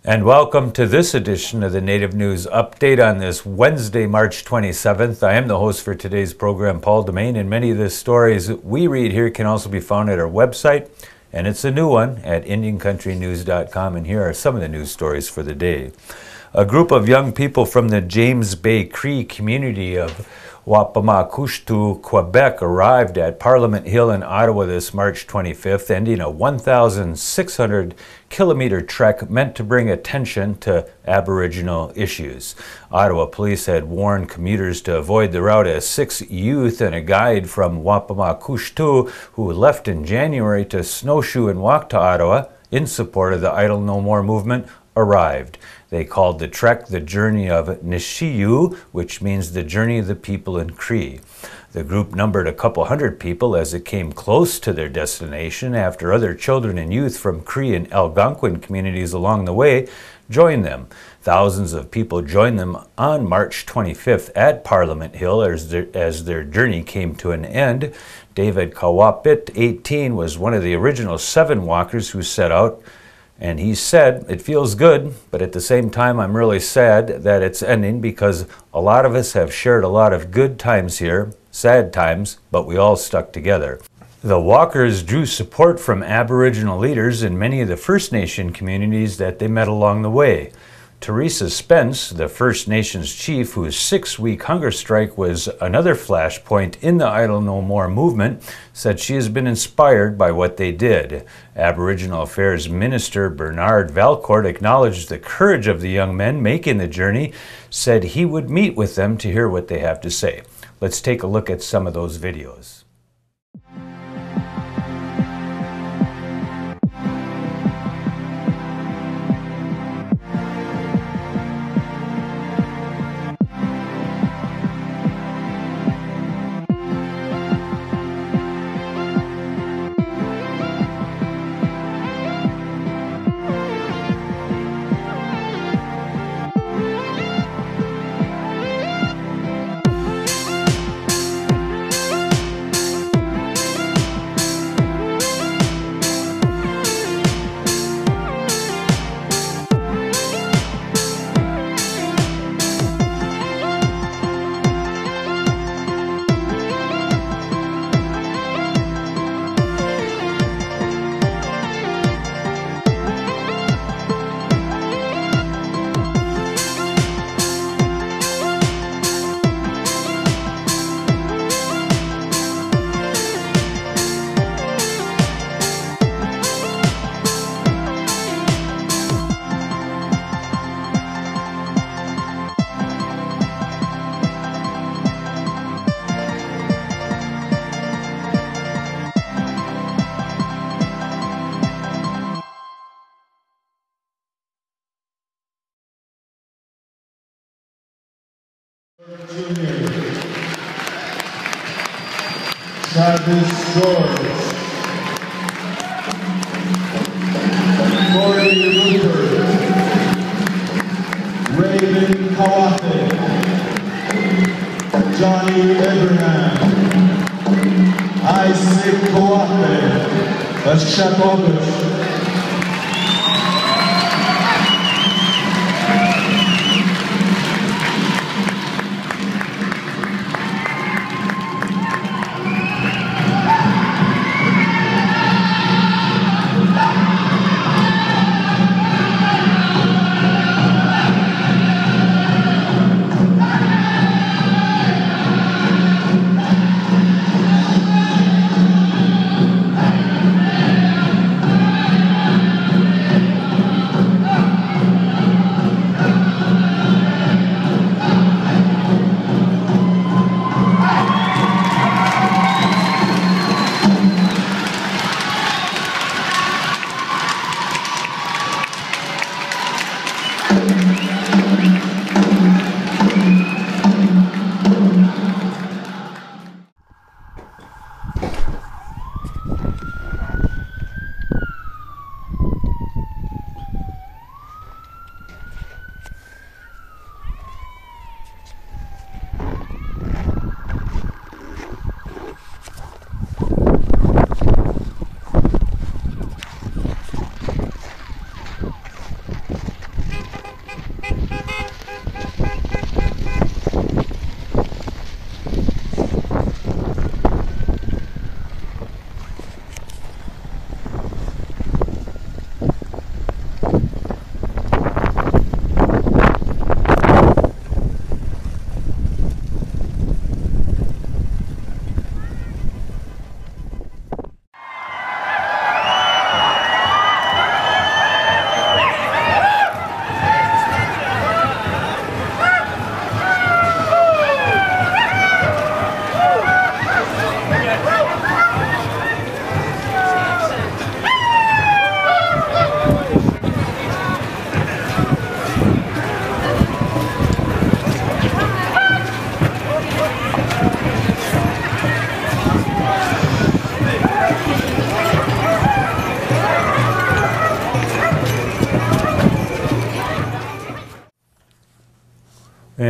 And welcome to this edition of the Native News Update on this Wednesday, March 27th. I am the host for today's program, Paul Demain, and many of the stories we read here can also be found at our website, and it's a new one at IndianCountryNews.com, and here are some of the news stories for the day. A group of young people from the James Bay Cree community of Wampanoag, Quebec arrived at Parliament Hill in Ottawa this March 25th, ending a 1,600-kilometer trek meant to bring attention to Aboriginal issues. Ottawa police had warned commuters to avoid the route as 6 youth and a guide from Wampanoag, who left in January to snowshoe and walk to Ottawa in support of the Idle No More movement, arrived. They called the trek the Journey of Nishiyuu, which means the journey of the people in Cree. The group numbered a couple hundred people as it came close to their destination after other children and youth from Cree and Algonquin communities along the way joined them. Thousands of people joined them on March 25th at Parliament Hill as their journey came to an end. David Kawapit, 18, was one of the original 7 walkers who set out. And he said, "It feels good, but at the same time, I'm really sad that it's ending because a lot of us have shared a lot of good times here, sad times, but we all stuck together." The walkers drew support from Aboriginal leaders in many of the First Nation communities that they met along the way. Teresa Spence, the First Nations chief whose 6-week hunger strike was another flashpoint in the Idle No More movement, said she has been inspired by what they did. Aboriginal Affairs Minister Bernard Valcourt acknowledged the courage of the young men making the journey, said he would meet with them to hear what they have to say. Let's take a look at some of those videos. Travis George, Corey Rupert, Raven Kawate, Johnny Abraham, Isaac Kawate, that's Shakovic.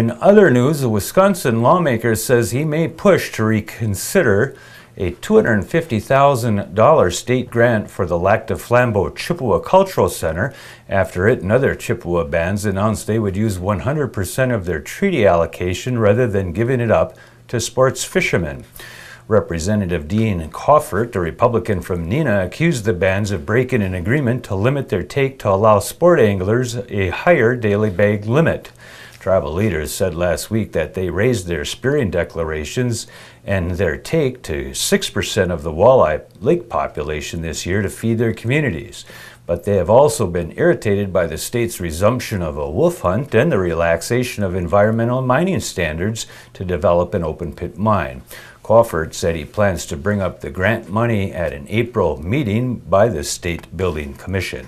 In other news, a Wisconsin lawmaker says he may push to reconsider a $250,000 state grant for the Lac du Flambeau Chippewa Cultural Center after it and other Chippewa bands announced they would use 100% of their treaty allocation rather than giving it up to sports fishermen. Representative Dean Coffert, a Republican from Neenah, accused the bands of breaking an agreement to limit their take to allow sport anglers a higher daily bag limit. Tribal leaders said last week that they raised their spearing declarations and their take to 6% of the walleye lake population this year to feed their communities. But they have also been irritated by the state's resumption of a wolf hunt and the relaxation of environmental mining standards to develop an open pit mine. Coffert said he plans to bring up the grant money at an April meeting by the State Building Commission.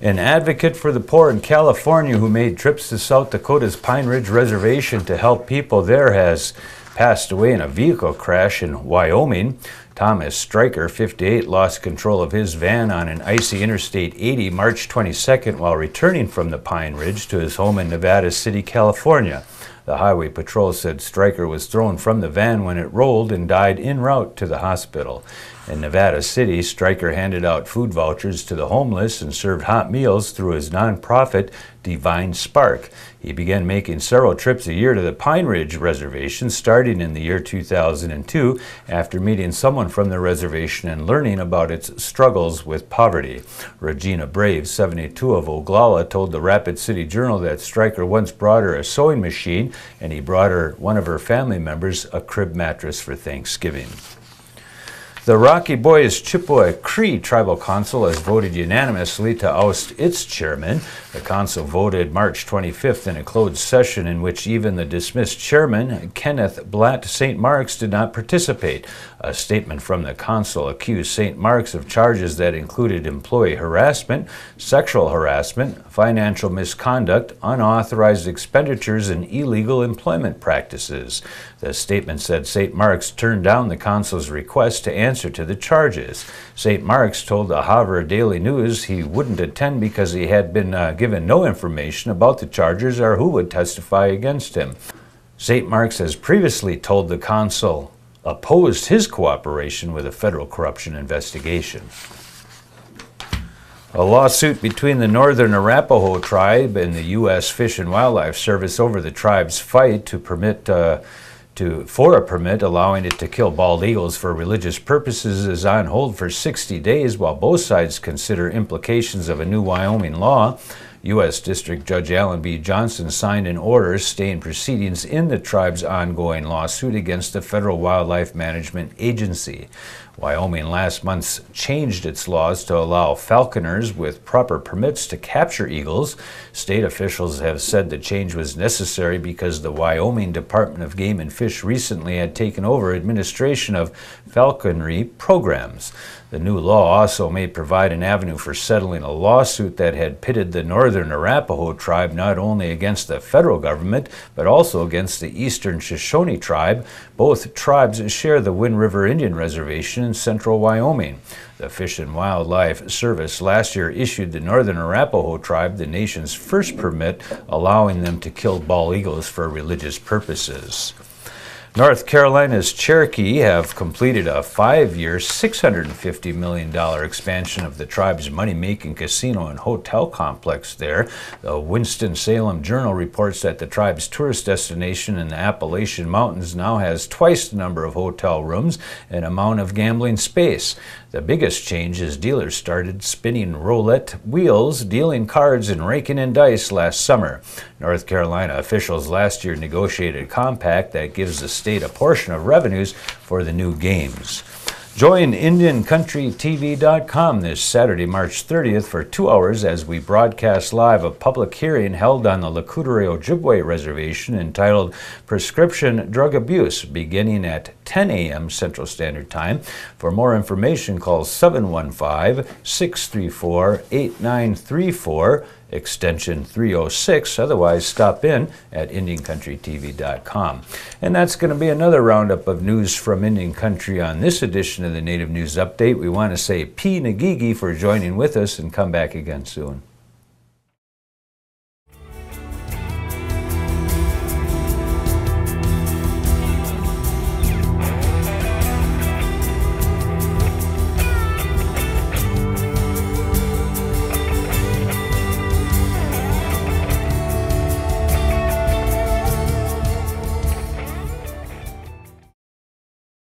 An advocate for the poor in California who made trips to South Dakota's Pine Ridge Reservation to help people there has passed away in a vehicle crash in Wyoming. Thomas Stryker, 58, lost control of his van on an icy Interstate 80 March 22nd while returning from the Pine Ridge to his home in Nevada City, California. The Highway Patrol said Stryker was thrown from the van when it rolled and died en route to the hospital. In Nevada City, Stryker handed out food vouchers to the homeless and served hot meals through his nonprofit, Divine Spark. He began making several trips a year to the Pine Ridge Reservation starting in the year 2002 after meeting someone from the reservation and learning about its struggles with poverty. Regina Brave, 72, of Oglala, told the Rapid City Journal that Stryker once brought her a sewing machine and he brought her, one of her family members, a crib mattress for Thanksgiving. The Rocky Boys Chippewa Cree Tribal Council has voted unanimously to oust its chairman. The council voted March 25th in a closed session in which even the dismissed chairman, Kenneth Blatt St. Mark's, did not participate. A statement from the council accused St. Mark's of charges that included employee harassment, sexual harassment, financial misconduct, unauthorized expenditures, and illegal employment practices. The statement said St. Mark's turned down the council's request to answer to the charges. St. Mark's told the Havre Daily News he wouldn't attend because he had been given no information about the charges or who would testify against him. St. Mark's has previously told the council opposed his cooperation with a federal corruption investigation. A lawsuit between the Northern Arapaho Tribe and the U.S. Fish and Wildlife Service over the tribe's fight for a permit allowing it to kill bald eagles for religious purposes is on hold for 60 days while both sides consider implications of a new Wyoming law. U.S. District Judge Alan B. Johnson signed an order staying proceedings in the tribe's ongoing lawsuit against the Federal Wildlife Management Agency. Wyoming last month changed its laws to allow falconers with proper permits to capture eagles. State officials have said the change was necessary because the Wyoming Department of Game and Fish recently had taken over administration of falconry programs. The new law also may provide an avenue for settling a lawsuit that had pitted the Northern Arapaho Tribe not only against the federal government, but also against the Eastern Shoshone Tribe. Both tribes share the Wind River Indian Reservation in central Wyoming. The Fish and Wildlife Service last year issued the Northern Arapaho Tribe the nation's first permit, allowing them to kill bald eagles for religious purposes. North Carolina's Cherokee have completed a 5-year, $650 million expansion of the tribe's money-making casino and hotel complex there. The Winston-Salem Journal reports that the tribe's tourist destination in the Appalachian Mountains now has twice the number of hotel rooms and amount of gambling space. The biggest change is dealers started spinning roulette wheels, dealing cards, and raking in dice last summer. North Carolina officials last year negotiated a compact that gives the state a portion of revenues for the new games. Join IndianCountryTV.com this Saturday, March 30th for 2 hours as we broadcast live a public hearing held on the Lakudere Ojibwe Reservation entitled Prescription Drug Abuse, beginning at 10 a.m. Central Standard Time. For more information, call 715-634-8934. extension 306. Otherwise, stop in at IndianCountryTV.com. And that's going to be another roundup of news from Indian Country on this edition of the Native News Update. We want to say P. Nagigi for joining with us and come back again soon.